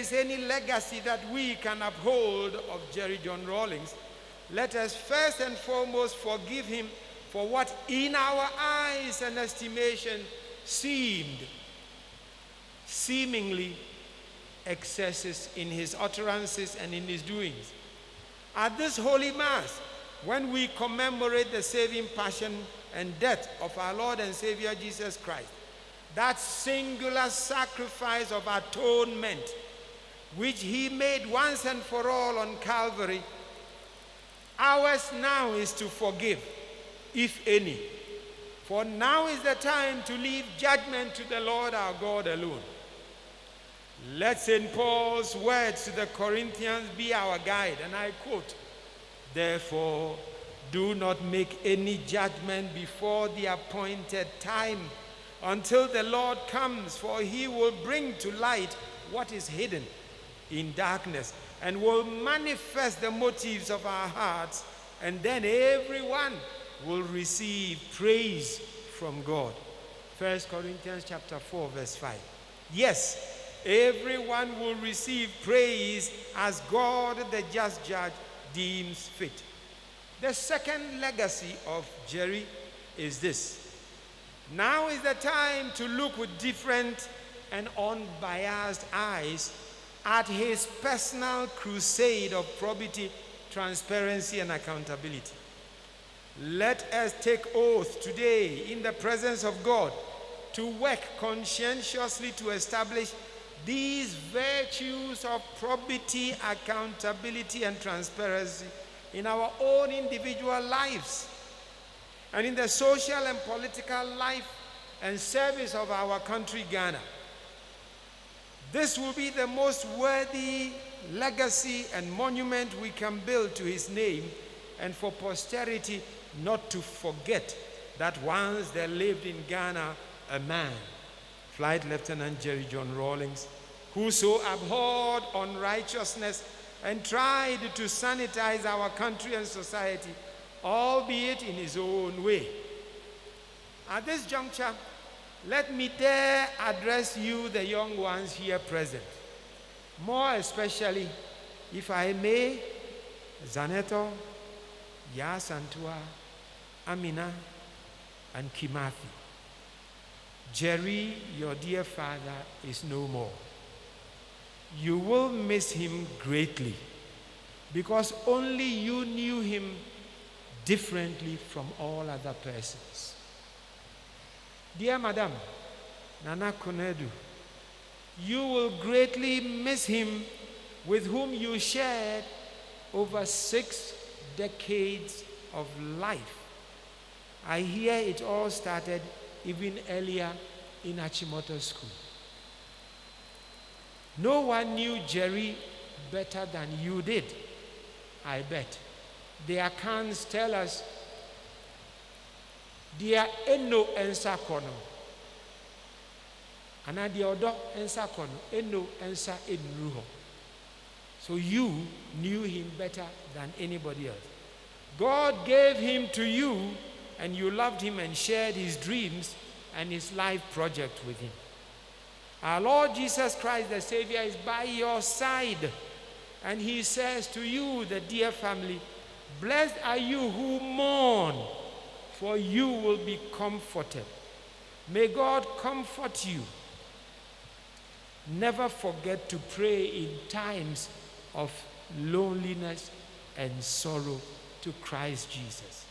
is any legacy that we can uphold of Jerry John Rawlings, let us first and foremost forgive him for what in our eyes and estimation seemingly excesses in his utterances and in his doings. At this Holy Mass, when we commemorate the saving passion and death of our Lord and Savior Jesus Christ, that singular sacrifice of atonement which he made once and for all on Calvary, ours now is to forgive, if any. For now is the time to leave judgment to the Lord our God alone. Let St. Paul's words to the Corinthians be our guide, and I quote, "Therefore, do not make any judgment before the appointed time, until the Lord comes, for he will bring to light what is hidden in darkness, and will manifest the motives of our hearts, and then everyone will receive praise from God." 1 Corinthians chapter 4, verse 5. Yes, everyone will receive praise as God, the just judge, deems fit. The second legacy of Jerry is this: now is the time to look with different and unbiased eyes at his personal crusade of probity, transparency, and accountability. Let us take oath today in the presence of God to work conscientiously to establish these virtues of probity, accountability, and transparency in our own individual lives and in the social and political life and service of our country, Ghana. This will be the most worthy legacy and monument we can build to his name, and for posterity not to forget that once there lived in Ghana a man, Flight Lieutenant Jerry John Rawlings, who so abhorred unrighteousness and tried to sanitize our country and society, albeit in his own way. At this juncture, let me dare address you, the young ones here present, more especially, if I may, Zaneto, Yasantua, Amina, and Kimathi. Jerry, your dear father, is no more. You will miss him greatly, because only you knew him differently from all other persons. Dear Madam Nana Konedu, you will greatly miss him, with whom you shared over 6 decades of life. I hear it all started even earlier in Achimota School. No one knew Jerry better than you did, I bet. The accounts tell us, "Dia eno ensa kono," ana dia odo ensa kono, eno ensa enruho. So you knew him better than anybody else. God gave him to you, and you loved him and shared his dreams and his life project with him. Our Lord Jesus Christ, the Savior, is by your side, and he says to you, the dear family, "Blessed are you who mourn, for you will be comforted." May God comfort you. Never forget to pray in times of loneliness and sorrow to Christ Jesus.